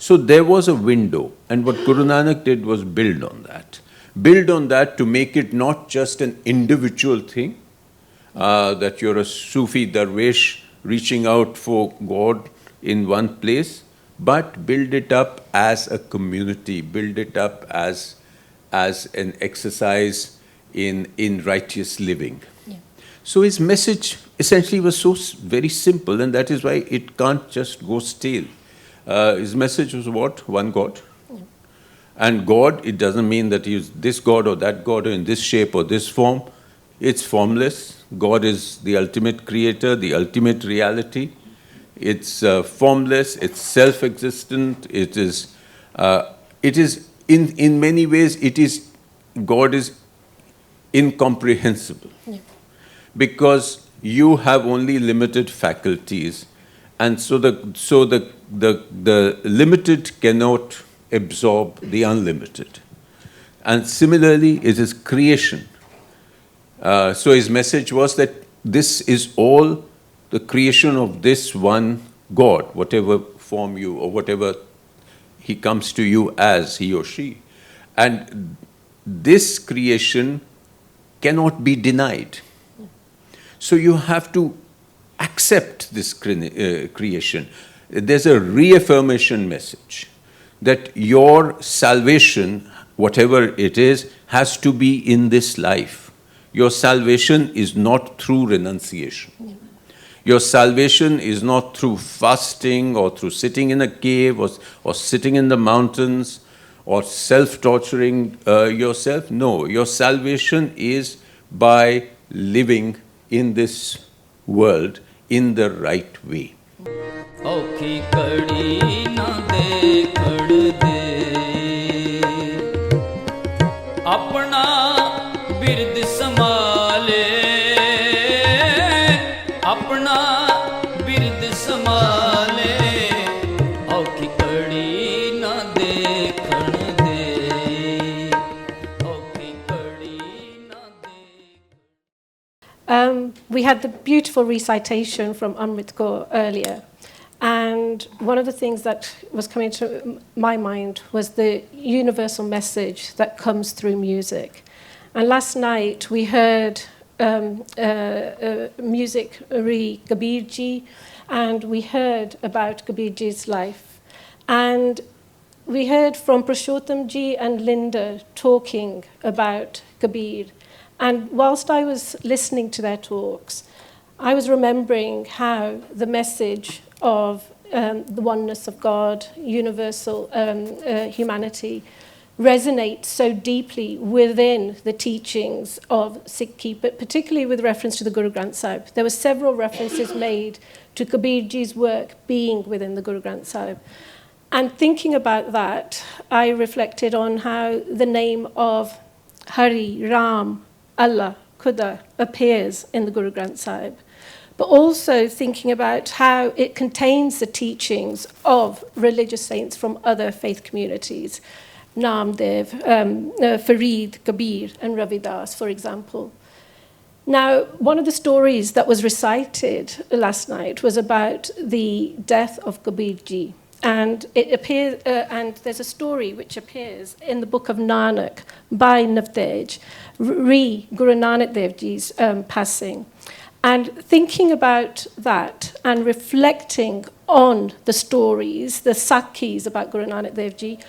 So there was a window, and what Guru Nanak did was build on that. Build on that to make it not just an individual thing, that you're a Sufi darwish reaching out for God in one place, but build it up as a community, build it up as an exercise in righteous living. Yeah. So his message essentially was so very simple, and that is why it can't just go stale. His message was what? One God. Yeah. And God, it doesn't mean that he's this God or that God or in this shape or this form. It's formless. God is the ultimate creator, the ultimate reality. It's formless, it's self-existent, it is in many ways, God is incomprehensible. Yeah. Because you have only limited faculties, and so the limited cannot absorb the unlimited. And similarly, it is creation. So his message was that this is all the creation of this one God, whatever form you, or whatever he comes to you as, he or she. And this creation cannot be denied. So you have to accept this creation. There's a reaffirmation message that your salvation, whatever it is, has to be in this life. Your salvation is not through renunciation. Yeah. Your salvation is not through fasting or through sitting in a cave or sitting in the mountains or self-torturing yourself. No, your salvation is by living in this world in the right way. We had the beautiful recitation from Amrit Kaur earlier, and one of the things that was coming to my mind was the universal message that comes through music. And last night we heard music re Jagbir Ji, and we heard about Jagbir Ji's life. And we heard from Purushottam Ji and Linda talking about Jagbir. And whilst I was listening to their talks, I was remembering how the message of the oneness of God, universal humanity, resonates so deeply within the teachings of Sikhi, but particularly with reference to the Guru Granth Sahib. There were several references made to Jagbir Ji's work being within the Guru Granth Sahib. And thinking about that, I reflected on how the name of Hari, Ram, Allah, Khuda appears in the Guru Granth Sahib, but also thinking about how it contains the teachings of religious saints from other faith communities, Namdev, Farid, Kabir, and Ravidas, for example. Now, one of the stories that was recited last night was about the death of Jagbir Ji. And it appears, and there's a story which appears in the Book of Nanak by Navtej, re Guru Nanak Dev Ji's passing. And thinking about that and reflecting on the stories, the Sakhis about Guru Nanak Dev Ji,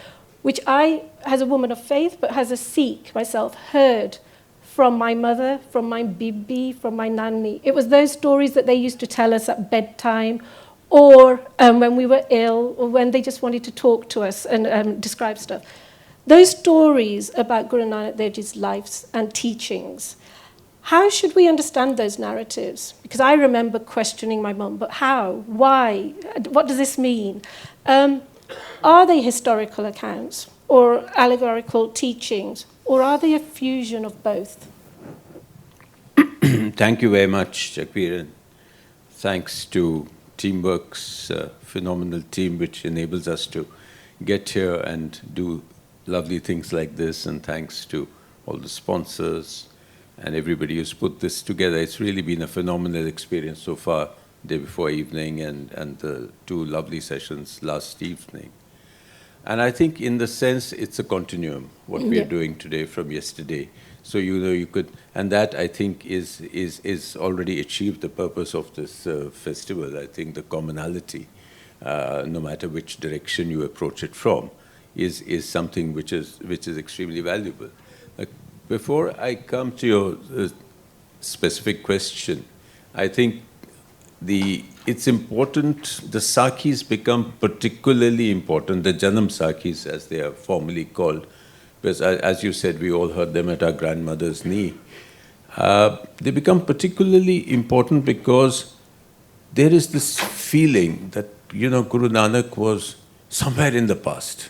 which I, as a woman of faith, but as a Sikh myself, heard from my mother, from my bibi, from my nanny. It was those stories that they used to tell us at bedtime, or when we were ill, or when they just wanted to talk to us and describe stuff. Those stories about Guru Nanak Dev Ji's lives and teachings, how should we understand those narratives? Because I remember questioning my mum, but how? Why? What does this mean? Are they historical accounts or allegorical teachings, or are they a fusion of both? Thank you very much, Jagbir, and thanks to Teamwork's phenomenal team, which enables us to get here and do lovely things like this, and thanks to all the sponsors and everybody who's put this together. It's really been a phenomenal experience so far, day before evening and the two lovely sessions last evening. And I think in the sense it's a continuum, what we are doing today from yesterday. So, you could, and that I think is already achieved the purpose of this festival. I think the commonality, no matter which direction you approach it from, is something which is extremely valuable. Before I come to your specific question, I think it's important, the Sakis become particularly important, the Janamsakis as they are formally called, because as you said, we all heard them at our grandmother's knee. They become particularly important because there is this feeling that, Guru Nanak was somewhere in the past.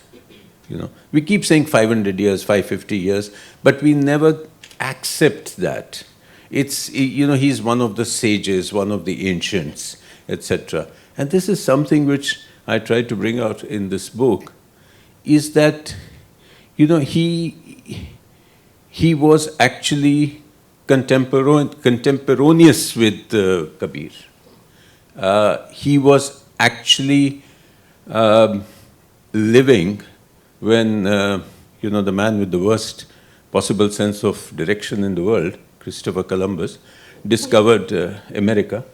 We keep saying 500 years, 550 years, but we never accept that. It's, he's one of the sages, one of the ancients, etc. And this is something which I try to bring out in this book, is that, he was actually contemporaneous with Kabir. He was actually living when, the man with the worst possible sense of direction in the world, Christopher Columbus, discovered America.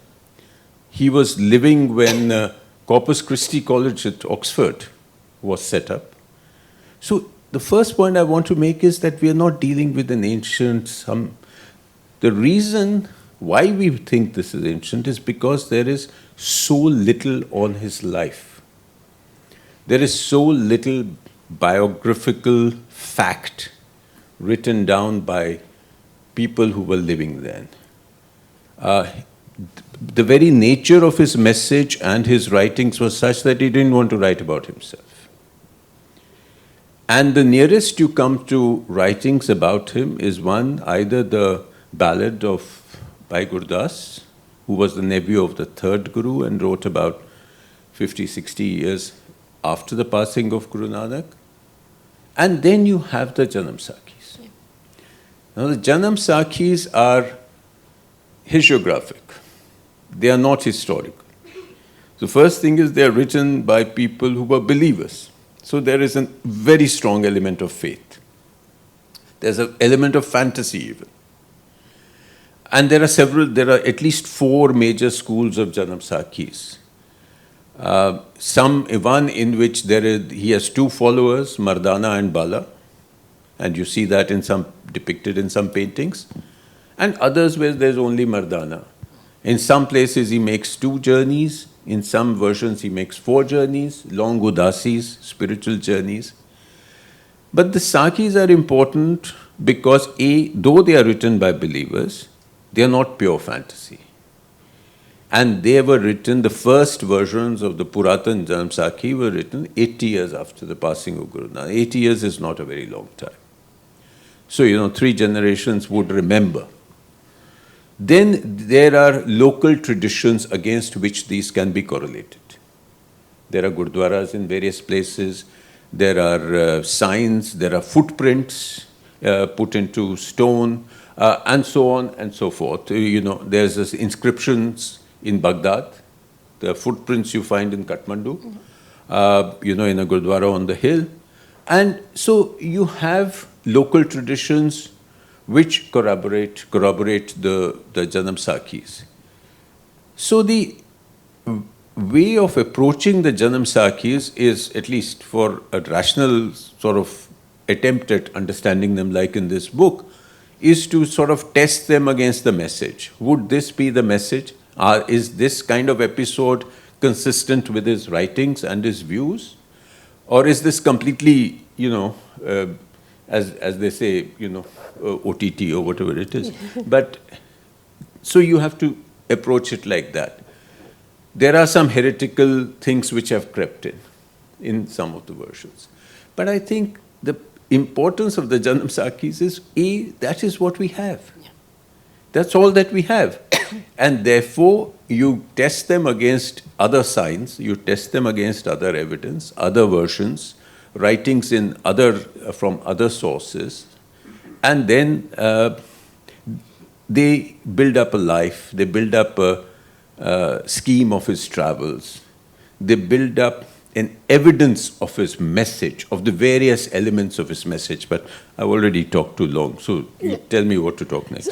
He was living when Corpus Christi College at Oxford was set up. So the first point I want to make is that we are not dealing with an ancient. The reason why we think this is ancient is because there is so little on his life. There is so little biographical fact written down by people who were living then. The very nature of his message and his writings was such that he didn't want to write about himself. And the nearest you come to writings about him is one, either the ballad of Bhai Gurdas, who was the nephew of the third Guru and wrote about 50, 60 years after the passing of Guru Nanak. And then you have the Janamsakis. Now the Janamsakis are hagiographic. They are not historical. The first thing is they are written by people who were believers. So there is a very strong element of faith. There's an element of fantasy even. And there are at least 4 major schools of Janamsakis. One in which he has 2 followers, Mardana and Bala, and you see that depicted in some paintings, and others where there's only Mardana. In some places he makes 2 journeys, in some versions he makes 4 journeys, long udasis, spiritual journeys. But the Sakis are important because though they are written by believers, they are not pure fantasy. And they were written, the first versions of the Puratan Janamsaki were written 80 years after the passing of Guru Nanak. 80 years is not a very long time. So, 3 generations would remember. Then there are local traditions against which these can be correlated. There are gurdwaras in various places, there are signs, there are footprints put into stone, and so on and so forth. There's this inscriptions in Baghdad, the footprints you find in Kathmandu, in a gurdwara on the hill. And so you have local traditions which corroborate the Janamsakis. So the way of approaching the Janamsakis is, at least for a rational sort of attempt at understanding them like in this book, is to sort of test them against the message. Would this be the message? Is this kind of episode consistent with his writings and his views? Or is this completely, as they say, OTT or whatever it is. But so you have to approach it like that. There are some heretical things which have crept in some of the versions. But I think the importance of the Janamsakis is, that is what we have. Yeah. That's all that we have. And therefore, you test them against other signs, you test them against other evidence, other versions, writings from other sources, and then they build up a life, they build up a scheme of his travels, they build up an evidence of his message, of the various elements of his message. But I've already talked too long, so you tell me what to talk next.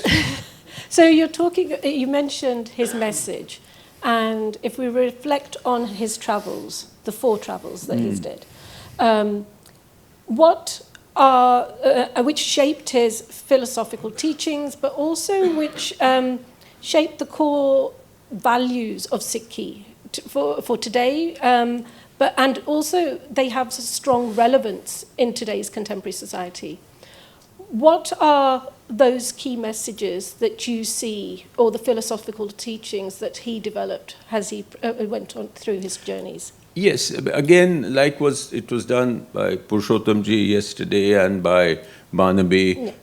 So you mentioned his message, and if we reflect on his travels, the 4 travels that he's did, which shaped his philosophical teachings, but also which shaped the core values of Sikhi for today, and also they have strong relevance in today's contemporary society. What are those key messages that you see, or the philosophical teachings that he developed as he went on through his journeys? Yes, again, like it was done by Purushottamji yesterday and by Barnaby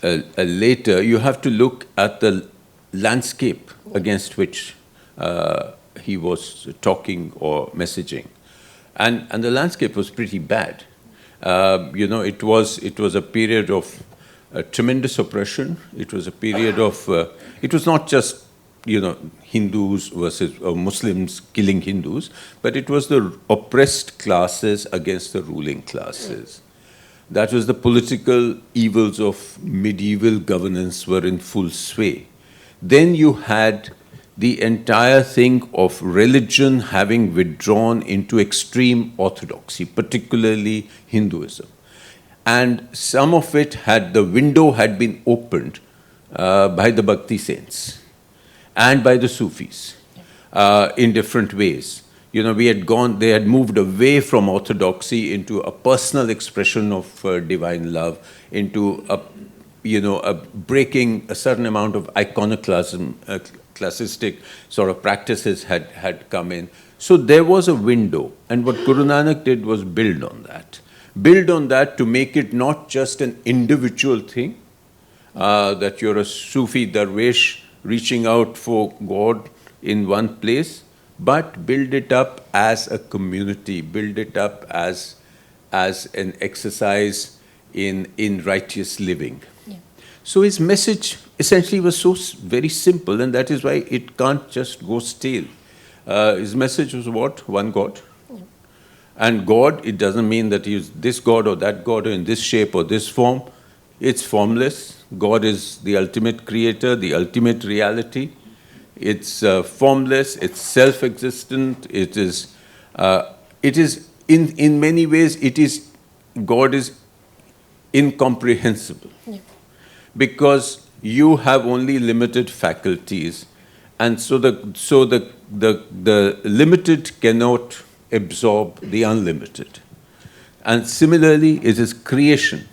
later, you have to look at the landscape against which he was talking or messaging. And the landscape was pretty bad. It was a period of tremendous oppression. It was a period of, it was not just, Hindus versus Muslims killing Hindus, but it was the oppressed classes against the ruling classes. That was the political evils of medieval governance were in full sway. Then you had the entire thing of religion having withdrawn into extreme orthodoxy, particularly Hinduism. And some of it the window had been opened by the Bhakti saints and by the Sufis in different ways. They had moved away from orthodoxy into a personal expression of divine love, into a breaking a certain amount of iconoclasm, classistic sort of practices had come in. So there was a window, and what Guru Nanak did was build on that. Build on that to make it not just an individual thing, that you're a Sufi Darwish reaching out for God in one place, but build it up as a community, build it up as an exercise in righteous living. Yeah. So his message essentially was so very simple, and that is why it can't just go stale. His message was what? One God. Yeah. And God, it doesn't mean that he's this God or that God or in this shape or this form. It's formless. God is the ultimate creator, the ultimate reality. It's formless, it's self-existent, it is in many ways, God is incomprehensible. Yeah. Because you have only limited faculties, and so the limited cannot absorb the unlimited. And similarly, it is creation.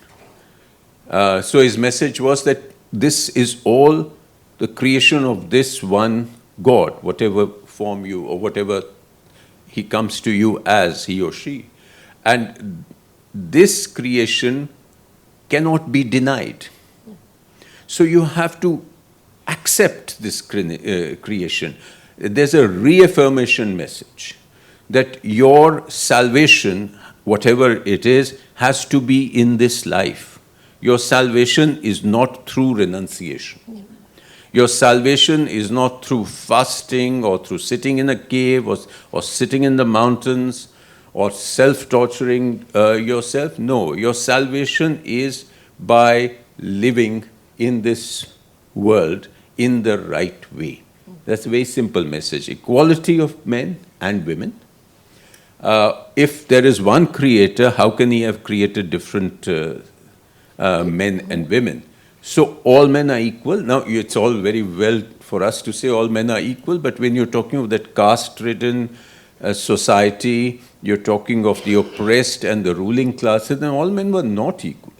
So his message was that this is all the creation of this one God, whatever form you, or whatever he comes to you as, he or she. And this creation cannot be denied. So you have to accept this creation. There's a reaffirmation message that your salvation, whatever it is, has to be in this life. Your salvation is not through renunciation. Yeah. Your salvation is not through fasting or through sitting in a cave or sitting in the mountains or self-torturing yourself. No, your salvation is by living in this world in the right way. That's a very simple message. Equality of men and women. If there is one creator, how can he have created different men and women? So all men are equal. Now, it's all very well for us to say all men are equal, but when you're talking of that caste-ridden society, you're talking of the oppressed and the ruling classes, then all men were not equal.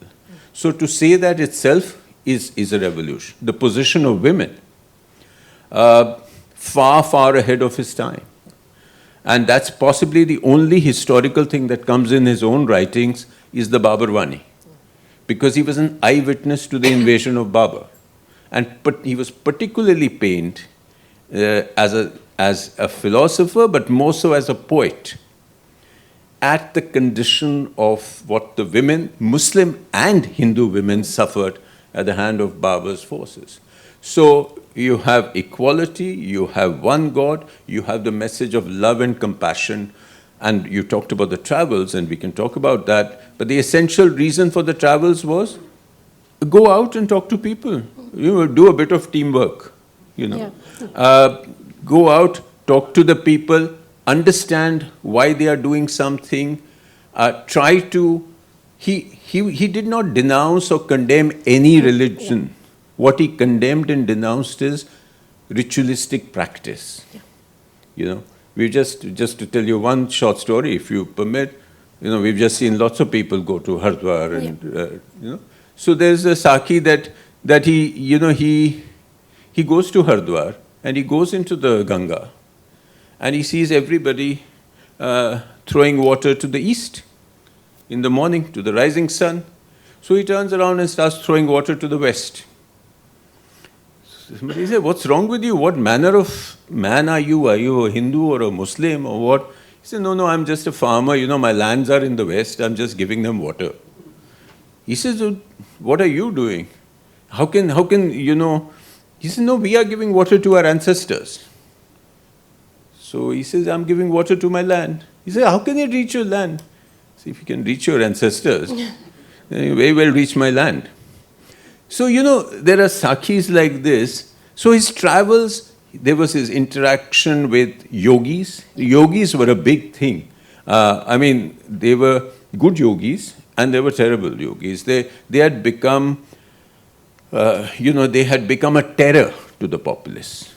So to say that itself is a revolution. The position of women, far, far ahead of his time. And that's possibly the only historical thing that comes in his own writings is the Babarwani. Because he was an eyewitness to the invasion of Babur. But he was particularly pained as a philosopher, but more so as a poet, at the condition of what the women, Muslim and Hindu women, suffered at the hand of Babur's forces. So you have equality, you have one God, you have the message of love and compassion, And you talked about the travels, and we can talk about that. But the essential reason for the travels was go out and talk to people. Do a bit of teamwork. Go out, talk to the people, understand why they are doing something. Try to. He did not denounce or condemn any religion. What he condemned and denounced is ritualistic practice. We just to tell you one short story, if you permit. We've just seen lots of people go to Haridwar, and So there's a Saki that he goes to Haridwar and he goes into the Ganga, and he sees everybody throwing water to the east in the morning, to the rising sun. So he turns around and starts throwing water to the west. Somebody said, "What's wrong with you? What manner of man are you? Are you a Hindu or a Muslim or what?" He said, "No, I'm just a farmer. My lands are in the west. I'm just giving them water." He says, "What are you doing? How can, He says, "No, we are giving water to our ancestors." So he says, "I'm giving water to my land." He says, "How can it reach your land?" See, if you can reach your ancestors, then you very well reach my land. So, there are Sakis like this. So his travels, there was his interaction with yogis. Yogis were a big thing. They were good yogis and they were terrible yogis. They had become, they had become a terror to the populace.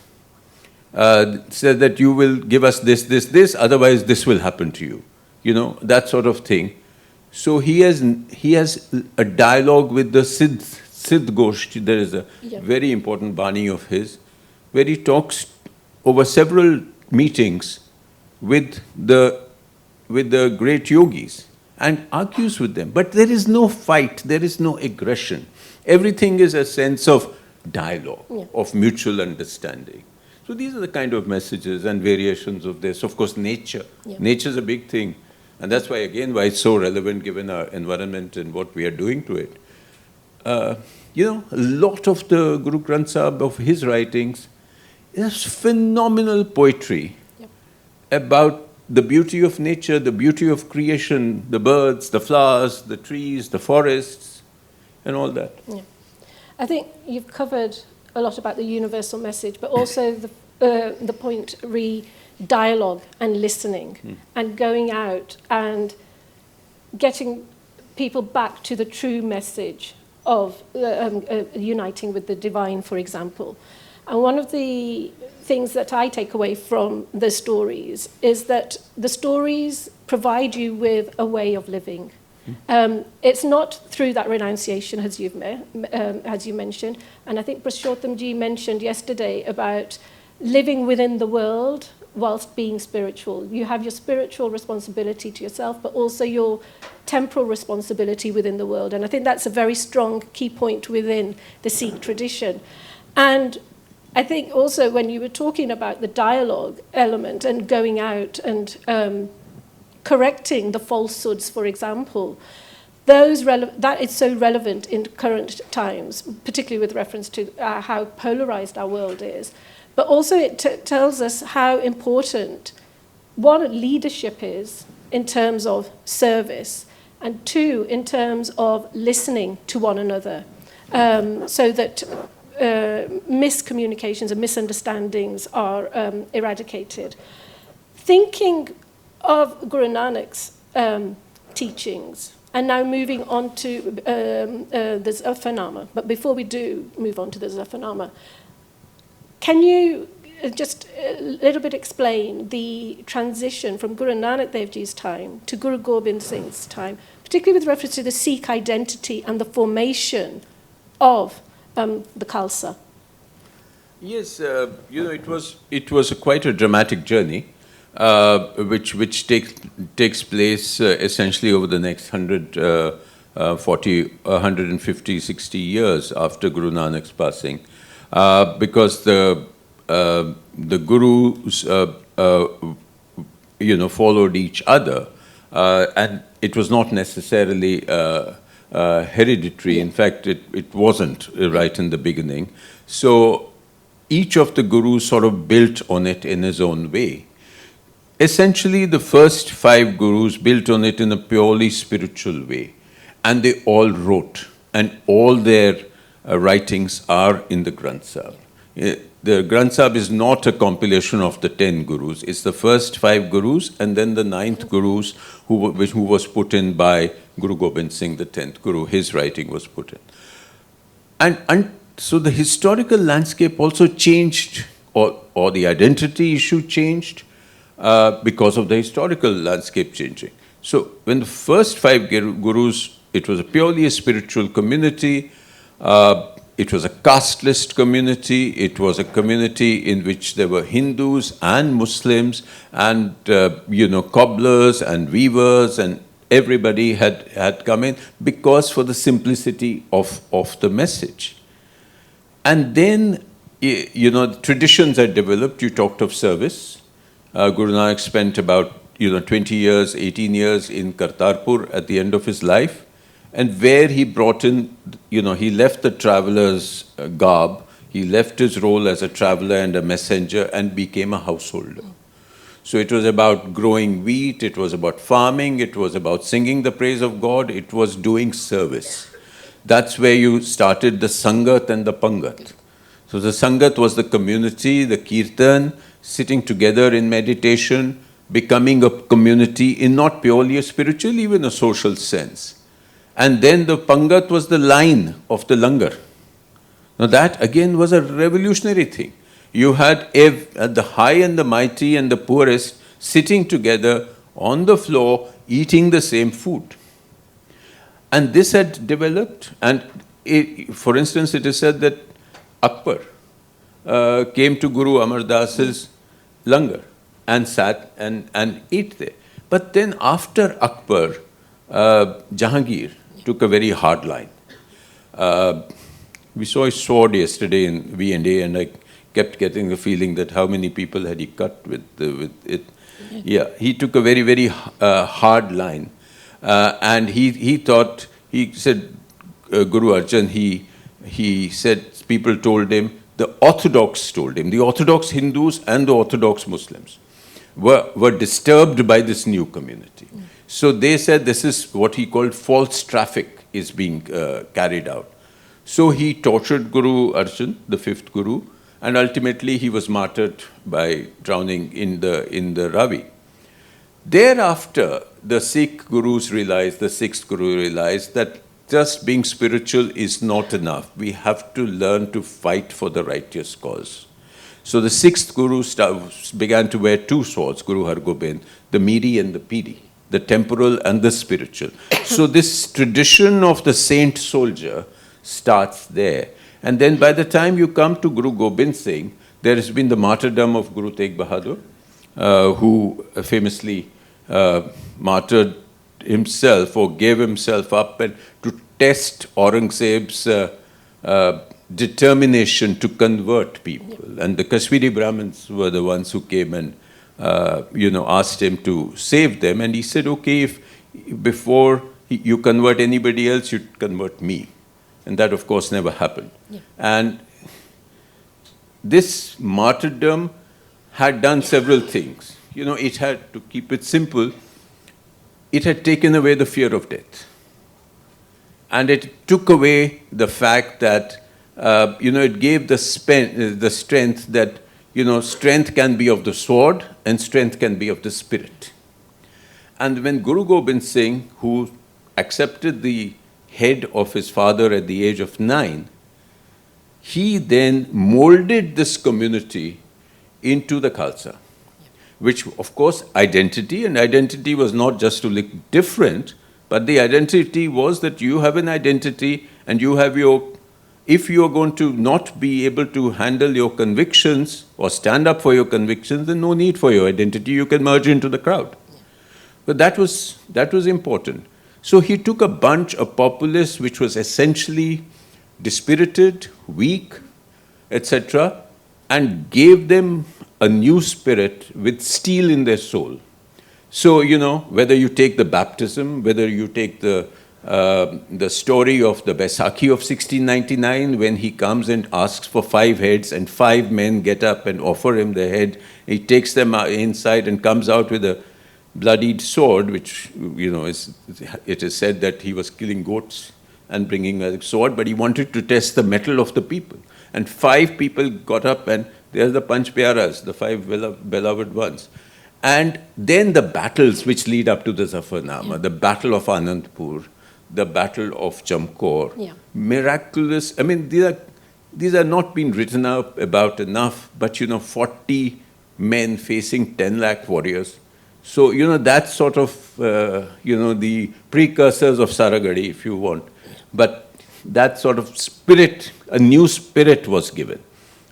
Said that you will give us this, otherwise this will happen to you. That sort of thing. So he has a dialogue with the Siddh Goshti. There is a very important Bani of his, where he talks over several meetings with the great yogis and argues with them. But there is no fight, there is no aggression. Everything is a sense of dialogue, of mutual understanding. So these are the kind of messages and variations of this. Of course, nature. Nature is a big thing. And that's why, again, why it's so relevant given our environment and what we are doing to it. A lot of the Guru Granth Sahib, of his writings, is phenomenal poetry about the beauty of nature, the beauty of creation, the birds, the flowers, the trees, the forests, and all that. Yeah. I think you've covered a lot about the universal message, but also the point dialogue and listening and going out and getting people back to the true message of uniting with the divine, for example. And one of the things that I take away from the stories is that the stories provide you with a way of living. It's not through that renunciation, as you mentioned. And I think Purushottamji mentioned yesterday about living within the world whilst being spiritual. You have your spiritual responsibility to yourself, but also your temporal responsibility within the world. And I think that's a very strong key point within the Sikh tradition. And I think also when you were talking about the dialogue element and going out and correcting the falsehoods, for example, that is so relevant in current times, particularly with reference to how polarized our world is. But also it tells us how important, one, leadership is in terms of service, and two, in terms of listening to one another, so that miscommunications and misunderstandings are eradicated. Thinking of Guru Nanak's teachings, and now moving on to the Zafarnama. But before we do move on to the Zafarnama, can you just a little bit explain the transition from Guru Nanak Dev Ji's time to Guru Gobind Singh's time, particularly with reference to the Sikh identity and the formation of the Khalsa? Yes, it was quite a dramatic journey, which takes place essentially over the next 150, 60 years after Guru Nanak's passing, because the gurus followed each other, and it was not necessarily hereditary. In fact, it wasn't right in the beginning. So each of the gurus sort of built on it in his own way. essentially the first 5 gurus built on it in a purely spiritual way. And they all wrote, and all their writings are in the Granth Sahib. The Granth Sahib is not a compilation of the 10 gurus. It's the first 5 gurus and then the 9th gurus who was put in by Guru Gobind Singh, the 10th guru. His writing was put in. And so the historical landscape also changed, or the identity issue changed because of the historical landscape changing. So when the first 5 gurus, it was purely a spiritual community. It was a caste-list community. It was a community in which there were Hindus and Muslims and, cobblers and weavers, and everybody had come in because for the simplicity of the message. And then, traditions had developed. You talked of service. Guru Nanak spent about, 20 years, 18 years in Kartarpur at the end of his life. And where he brought in, he left the traveler's garb, he left his role as a traveler and a messenger and became a householder. So it was about growing wheat, it was about farming, it was about singing the praise of God, it was doing service. That's where you started the Sangat and the Pangat. So the Sangat was the community, the Kirtan, sitting together in meditation, becoming a community in not purely a spiritual, even a social sense. And then the Pangat was the line of the Langar. Now that again was a revolutionary thing. You had the high and the mighty and the poorest sitting together on the floor eating the same food. And this had developed, and for instance it is said that Akbar came to Guru Amar Das's Langar and sat and ate there. But then after Akbar, Jahangir took a very hard line. We saw his sword yesterday in V&A, and I kept getting the feeling that how many people had he cut with it. Yeah, he took a very, very hard line. And he thought, he said, Guru Arjan, he said, people told him, the Orthodox told him, the Orthodox Hindus and the Orthodox Muslims were disturbed by this new community. So they said this is what he called false traffic is being carried out. So he tortured Guru Arjan, the 5th Guru, and ultimately he was martyred by drowning in the Ravi. Thereafter, the Sikh Gurus realized, the 6th Guru realized that just being spiritual is not enough. We have to learn to fight for the righteous cause. So the 6th Guru began to wear 2 swords, Guru Hargobind, the Miri and the Piri, the temporal and the spiritual. So this tradition of the saint soldier starts there. And then by the time you come to Guru Gobind Singh, there has been the martyrdom of Guru Tegh Bahadur, who famously martyred himself or gave himself up and to test Aurangzeb's determination to convert people. And the Kashmiri Brahmins were the ones who came and asked him to save them. And he said, okay, if before you convert anybody else, you convert me. And that, of course, never happened. Yeah. And this martyrdom had done several things. It had, to keep it simple, it had taken away the fear of death. And it took away the fact that, it gave the strength that, strength can be of the sword and strength can be of the spirit. And when Guru Gobind Singh, who accepted the head of his father at the age of 9, he then molded this community into the Khalsa, which, of course, identity was not just to look different, but the identity was that you have an identity and you have if you are going to not be able to handle your convictions or stand up for your convictions, then no need for your identity, you can merge into the crowd. But that was important. So he took a bunch of populists which was essentially dispirited, weak, etc., and gave them a new spirit with steel in their soul. So, whether you take the baptism, whether you take the the story of the Baisakhi of 1699, when he comes and asks for 5 heads, and 5 men get up and offer him the head. He takes them inside and comes out with a bloodied sword, which, it is said that he was killing goats and bringing a sword, but he wanted to test the mettle of the people. And 5 people got up, and there's the Panch Pyaras, the 5 beloved ones. And then the battles which lead up to the Zafarnama, the Battle of Anandpur, the Battle of Chamkor, miraculous. I mean, these are not been written up about enough, but 40 men facing 10 lakh warriors. So, that's sort of, the precursors of Saragadi, if you want. But that sort of spirit, a new spirit was given.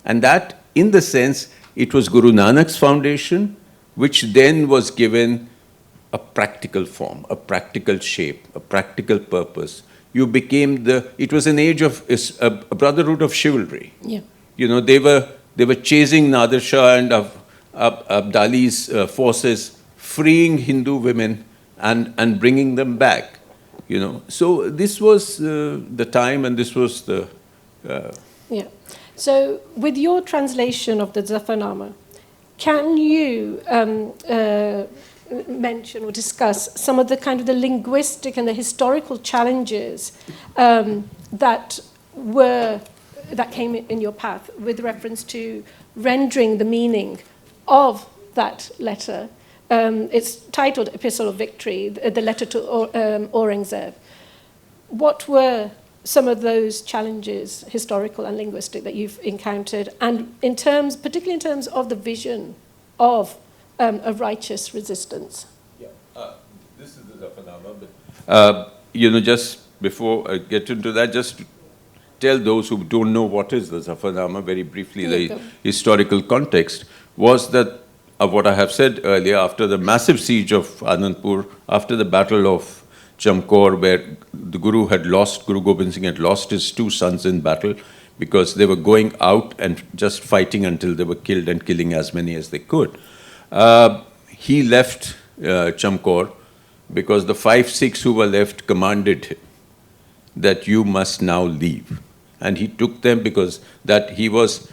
And that, in the sense, it was Guru Nanak's foundation, which then was given a practical form, a practical shape, a practical purpose. You became it was an age of a brotherhood of chivalry. Yeah. They were chasing Nader Shah and Abdali's forces, freeing Hindu women and bringing them back. So this was the time, and this was the... Yeah. So with your translation of the Zafarnama, can you mention or discuss some of the kind of the linguistic and the historical challenges that came in your path with reference to rendering the meaning of that letter? It's titled Epistle of Victory, the letter to Aurangzeb. What were some of those challenges, historical and linguistic, that you've encountered, and particularly in terms of the vision of a righteous resistance? Yeah, this is the Zafarnama, but just before I get into that, just to tell those who don't know what is the Zafarnama very briefly, the historical context was that what I have said earlier, after the massive siege of Anandpur, after the battle of Chamkor, where the Guru Gobind Singh had lost his 2 sons in battle because they were going out and just fighting until they were killed and killing as many as they could. He left Chamkor because the 5 Sikhs who were left commanded him that you must now leave. And he took them because that he was,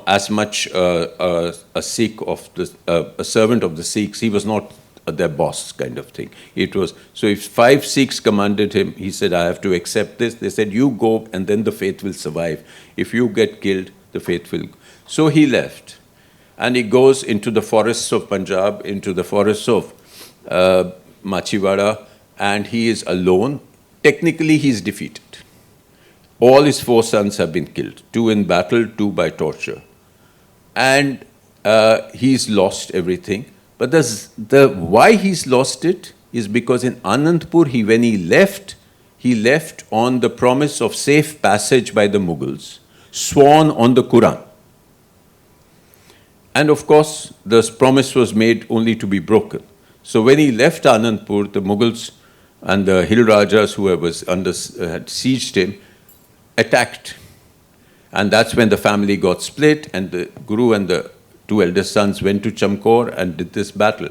as much a Sikh a servant of the Sikhs. He was not their boss kind of thing. It was, so if 5 Sikhs commanded him, he said, I have to accept this. They said, you go and then the faith will survive. If you get killed, the faith will. So he left. And he goes into the forests of Punjab, into the forests of Machiwara, and he is alone. Technically, he is defeated. All his 4 sons have been killed, 2 in battle, 2 by torture. And he's lost everything. But why he's lost it is because in Anandpur, when he left on the promise of safe passage by the Mughals, sworn on the Quran. And of course, this promise was made only to be broken. So when he left Anandpur, the Mughals and the hill Rajas who had sieged him attacked. And that's when the family got split, and the Guru and the 2 eldest sons went to Chamkor and did this battle.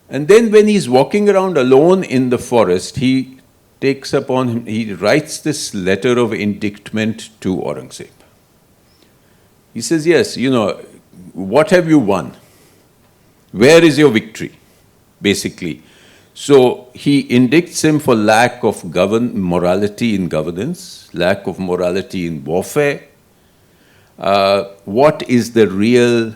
And then when he's walking around alone in the forest, he writes this letter of indictment to Aurangzeb. He says, yes, what have you won? Where is your victory? Basically. So he indicts him for lack of morality in governance, lack of morality in warfare. What is real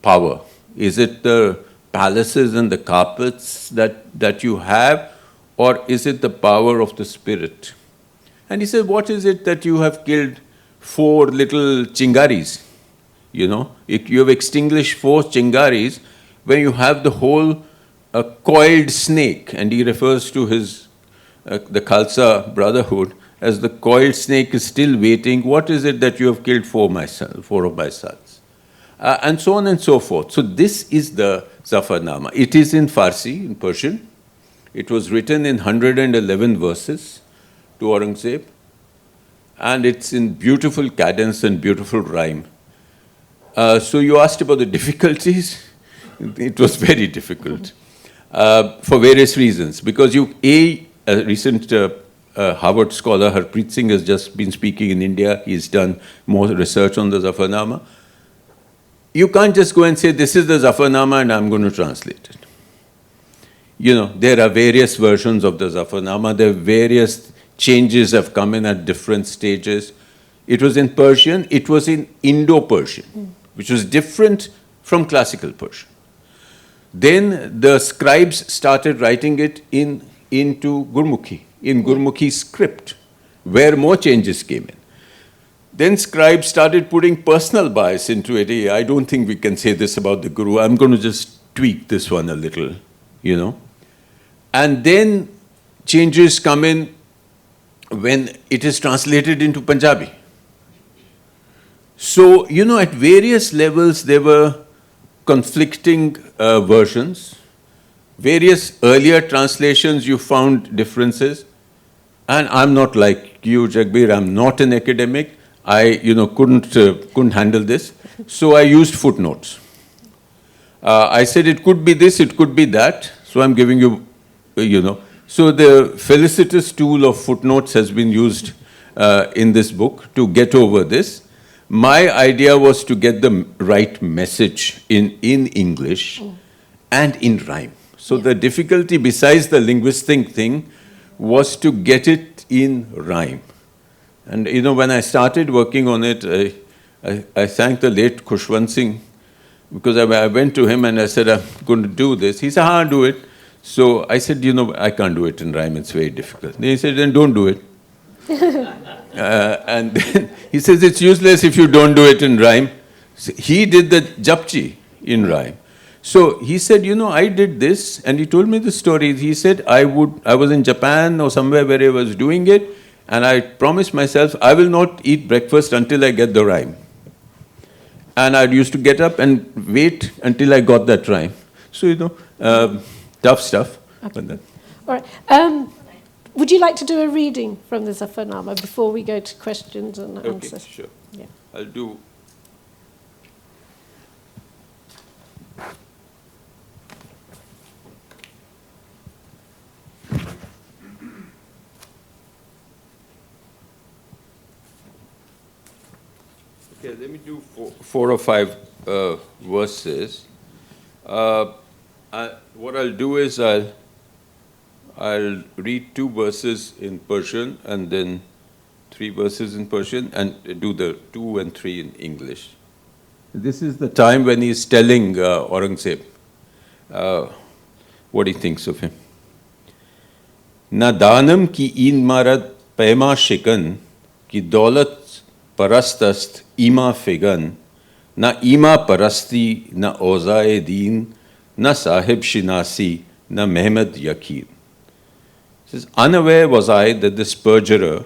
power? Is it the palaces and the carpets that you have, or is it the power of the spirit? And he said, what is it that you have killed 4 little chingaris? If you have extinguished 4 chingaris, when you have the whole coiled snake, and he refers to the Khalsa brotherhood as the coiled snake is still waiting. What is it that you have killed 4 of my sons? And so on and so forth. So this is the Zafarnama. It is in Farsi, in Persian. It was written in 111 verses to Aurangzeb. And it's in beautiful cadence and beautiful rhyme. So you asked about the difficulties. It was very difficult. for various reasons. Because a recent Harvard scholar, Harpreet Singh, has just been speaking in India. He's done more research on the Zafarnama. You can't just go and say, this is the Zafarnama and I'm going to translate it. You know, there are various versions of the Zafarnama. There are various changes have come in at different stages. It was in Persian. It was in Indo-Persian, which was different from classical Persian. Then the scribes started writing it into Gurmukhi, in Gurmukhi script, where more changes came in. Then scribes started putting personal bias into it. Hey, I don't think we can say this about the Guru. I'm going to just tweak this one a little, you know. And then changes come in when it is translated into Punjabi. So, you know, at various levels there were conflicting versions. Various earlier translations you found differences. And I'm not like you, Jagbir. I'm not an academic. I, couldn't handle this. So I used footnotes. I said it could be this, it could be that. So I'm giving you, So the felicitous tool of footnotes has been used in this book to get over this. My idea was to get the right message in English and in rhyme. So the difficulty, besides the linguistic thing, was to get it in rhyme. And, when I started working on it, I thanked the late Khushwant Singh, because I went to him and I said, I'm going to do this. He said, do it. So I said, I can't do it in rhyme. It's very difficult. Then he said, then don't do it. And then he says, it's useless if you don't do it in rhyme. So he did the Japji in rhyme. So he said, I did this, and he told me the story. He said, I was in Japan or somewhere where I was doing it, and I promised myself, I will not eat breakfast until I get the rhyme. And I used to get up and wait until I got that rhyme. So, tough stuff. Okay. All right. Would you like to do a reading from the Zafarnama before we go to questions and answers? Okay, sure. Yeah. I'll do. Okay, let me do four or five verses. What I'll do is I'll read 2 verses in Persian and then 3 verses in Persian and do the 2 and 3 in English. This is the time when he's telling Aurangzeb what he thinks of him. Na danam ki in marad paima shikan ki daulat parastast ima figan na ima parasti na ozae deen na sahib shinasi na Mehmed Yaqeen. Says, unaware was I that this perjurer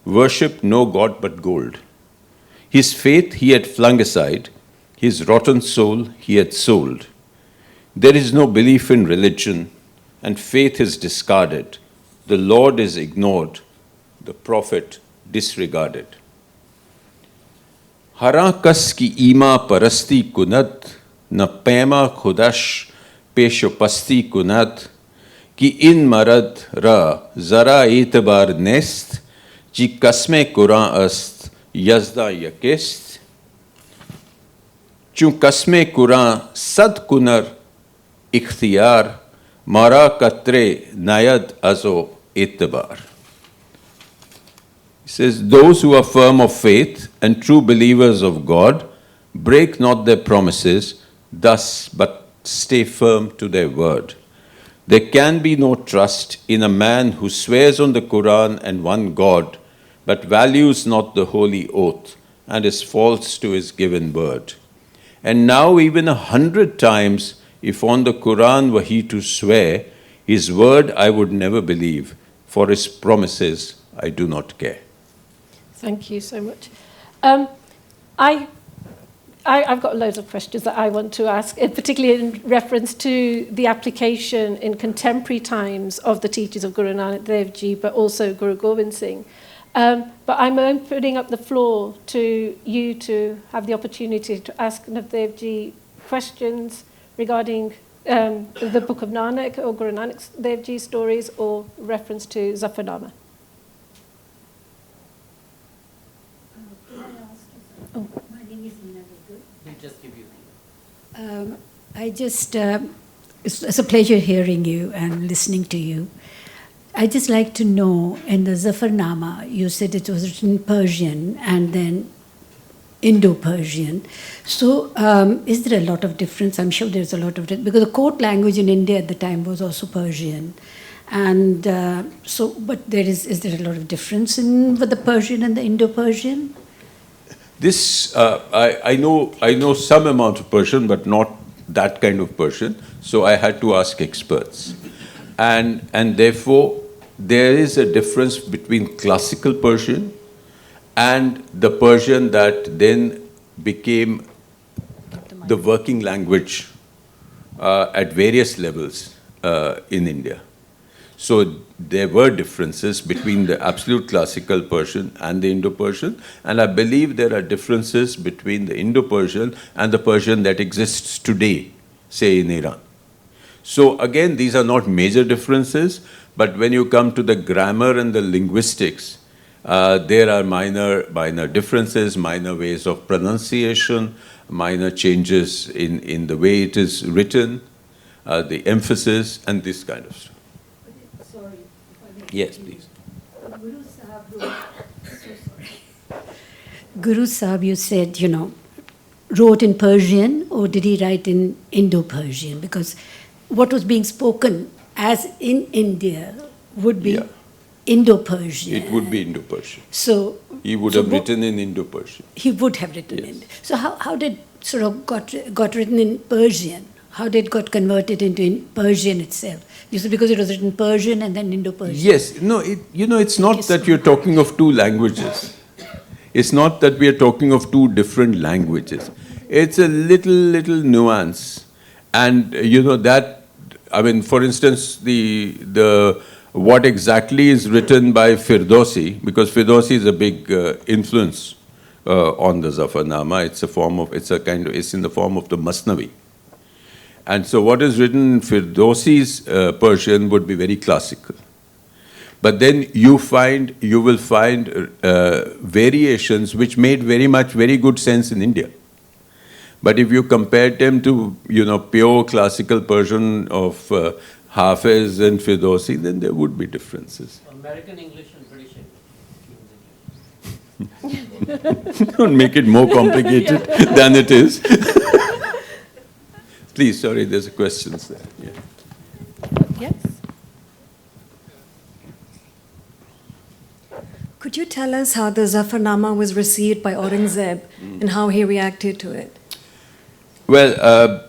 worshipped no god but gold. His faith he had flung aside, his rotten soul he had sold. There is no belief in religion, and faith is discarded. The Lord is ignored, the prophet disregarded. Hara kas ki ima parasti kunat, na pema khudash peshopasti kunat, कि इन मरद रा जरा एतबार नेस्त जी कसमे कुरां अस्त यजदा यकिस्त चूं कसमे कुरां सद कुनर इख्तियार मारा कतरे नायद अजो एतबार. He says, those who are firm of faith and true believers of God break not their promises, thus but stay firm to their word. There can be no trust in a man who swears on the Quran and one God, but values not the holy oath and is false to his given word. And now even 100 times, if on the Quran were he to swear, his word I would never believe, for his promises I do not care. Thank you so much. I've got loads of questions that I want to ask, particularly in reference to the application in contemporary times of the teachings of Guru Nanak Dev Ji, but also Guru Gobind Singh. But I'm opening up the floor to you to have the opportunity to ask Navtej Ji questions regarding the Book of Nanak or Guru Nanak Dev Ji stories or reference to Zafarnama. My name is Nina. We'll just give you. It's a pleasure hearing you and listening to you. I just like to know, in the Zafarnama, you said it was written in Persian and then Indo-Persian. So is there a lot of difference? I'm sure there's a lot of difference, because the court language in India at the time was also Persian. And but is there a lot of difference in the Persian and the Indo-Persian? This, I know some amount of Persian, but not that kind of Persian. So I had to ask experts. And therefore, there is a difference between classical Persian and the Persian that then became the working language at various levels in India. So there were differences between the absolute classical Persian and the Indo-Persian, and I believe there are differences between the Indo-Persian and the Persian that exists today, say in Iran. So again, these are not major differences, but when you come to the grammar and the linguistics, there are minor differences, minor ways of pronunciation, minor changes in the way it is written, the emphasis, and this kind of stuff. Sorry, if I may. Yes, please. Guru Sahib wrote, so sorry. Guru Sahib, you said, wrote in Persian, or did he write in Indo-Persian? Because what was being spoken as in India would be Indo-Persian. It would be Indo-Persian. So He would have written in Indo-Persian. He would have written Yes. in. So how did sort of got written in Persian? How did it got converted into Persian itself? You said because it was written Persian and then Indo-Persian. Yes, no, it's not that you're talking of two languages. It's not that we are talking of two different languages. It's a little nuance. And for instance, the what exactly is written by Firdausi, because Firdausi is a big influence on the Zafarnama. It's in the form of the Masnavi. And so what is written in Firdausi's Persian would be very classical. But then you will find variations which made very good sense in India. But if you compare them to, pure classical Persian of Hafiz and Firdausi, then there would be differences. American English and British English. Don't make it more complicated than it is. Please, sorry, there's a question there. Yeah. Yes. Could you tell us how the Zafarnama was received by Aurangzeb and how he reacted to it? Well,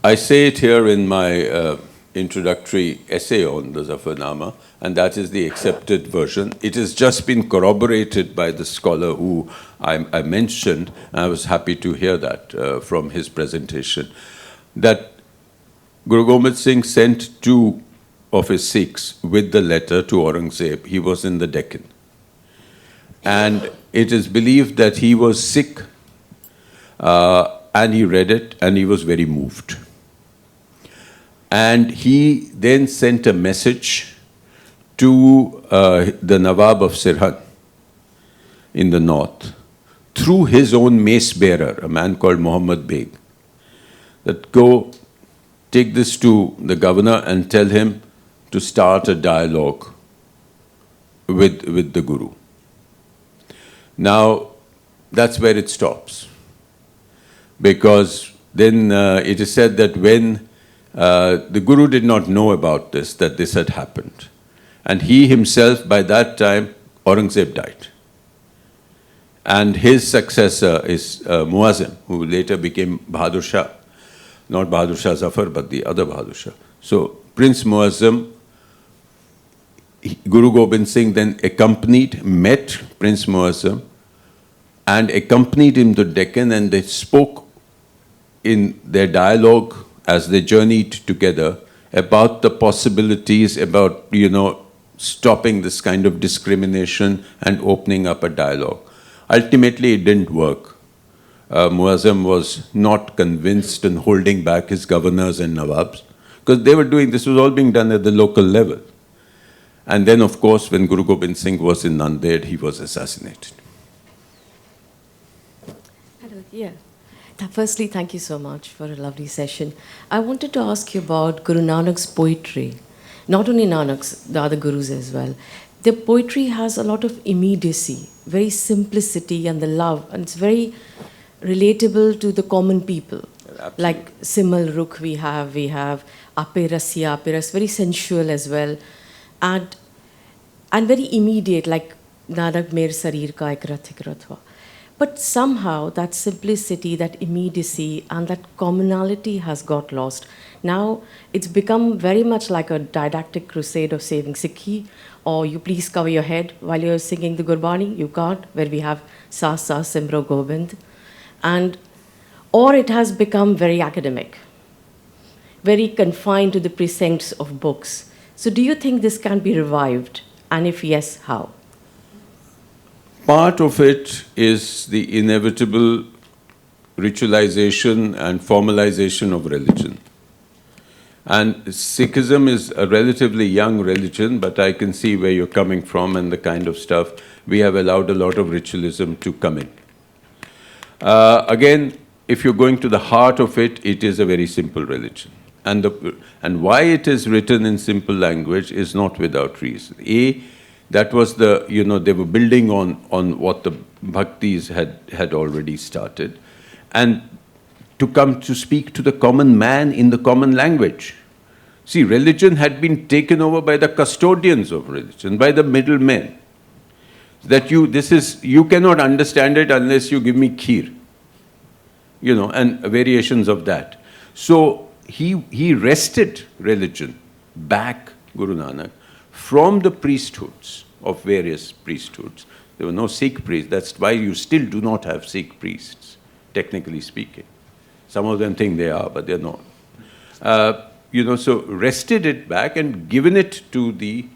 I say it here in my introductory essay on the Zafarnama, and that is the accepted version. It has just been corroborated by the scholar who I mentioned, and I was happy to hear that from his presentation, that Guru Gobind Singh sent 2 of his Sikhs with the letter to Aurangzeb. He was in the Deccan. And it is believed that he was Sikh, and he read it, and he was very moved. And he then sent a message to the Nawab of Sirhind in the north, through his own mace bearer, a man called Muhammad Beg, that go take this to the governor and tell him to start a dialogue with the Guru. Now, that's where it stops. Because then it is said that when the Guru did not know about this, that this had happened. And he himself, by that time, Aurangzeb died. And his successor is Muazzam, who later became Bahadur Shah. Not Bahadur Shah Zafar, but the other Bahadur Shah. So Prince Muazzam, Guru Gobind Singh then met Prince Muazzam and accompanied him to Deccan, and they spoke in their dialogue as they journeyed together about the possibilities, about, stopping this kind of discrimination and opening up a dialogue. Ultimately, it didn't work. Muazzam was not convinced and holding back his governors and nawabs, because they were doing, this was all being done at the local level. And then, of course, when Guru Gobind Singh was in Nanded, he was assassinated. Hello, yeah. Firstly, thank you so much for a lovely session. I wanted to ask you about Guru Nanak's poetry. Not only Nanak's, the other Gurus as well. Their poetry has a lot of immediacy, very simplicity and the love, and it's very relatable to the common people. Absolutely. Like Simal Rukh we have Ape Rasya, Ape Ras, very sensual as well. And very immediate, like Nanak Mer Sarir Ka Ek Rath Ek Rathwa. But somehow that simplicity, that immediacy, and that commonality has got lost. Now it's become very much like a didactic crusade of saving Sikhi, or you please cover your head while you're singing the Gurbani, you can't, where we have Sa Sa Simro Gobind. Or it has become very academic, very confined to the precincts of books. So do you think this can be revived? And if yes, how? Part of it is the inevitable ritualization and formalization of religion. And Sikhism is a relatively young religion, but I can see where you're coming from and the kind of stuff. We have allowed a lot of ritualism to come in. Again, if you're going to the heart of it, it is a very simple religion. And why it is written in simple language is not without reason. That was the, they were building on what the bhaktis had already started. And to come to speak to the common man in the common language. See, religion had been taken over by the custodians of religion, by the middlemen. That you cannot understand it unless you give me kheer, and variations of that. So he wrested religion back, Guru Nanak, from the priesthoods of various priesthoods. There were no Sikh priests. That's why you still do not have Sikh priests, technically speaking. Some of them think they are, but they're not. So wrested it back and given it to the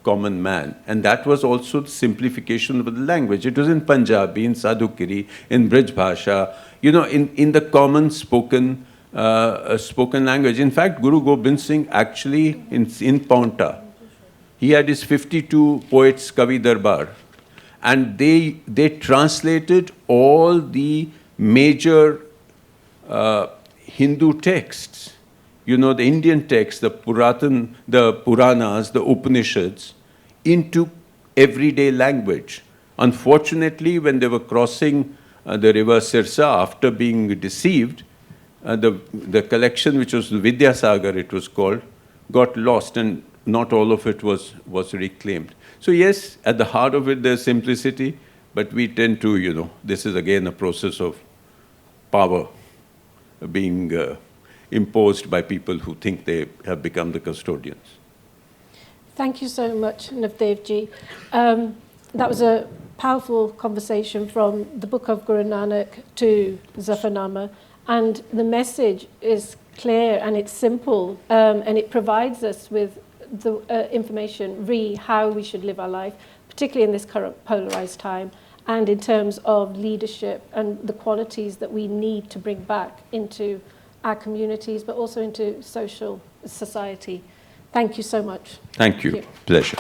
common man. And that was also the simplification of the language. It was in Punjabi, in Sadhukiri, in Brij Bhasha, in the common spoken language. In fact, Guru Gobind Singh actually, in Paonta, he had his 52 poets Kavi Darbar, and they translated all the major Hindu texts, the Indian texts, the Puranas, the Upanishads, into everyday language. Unfortunately, when they were crossing the river Sirsa after being deceived, the collection, which was Vidyasagar, it was called, got lost, and not all of it was reclaimed. So yes, at the heart of it, there's simplicity, but we tend to, this is again a process of power being imposed by people who think they have become the custodians. Thank you so much, Navtej ji. That was a powerful conversation from the Book of Guru Nanak to Zafarnama, and the message is clear and it's simple, and it provides us with the information, how we should live our life, particularly in this current polarized time, and in terms of leadership and the qualities that we need to bring back into our communities, but also into social society. Thank you so much. Thank you. Pleasure.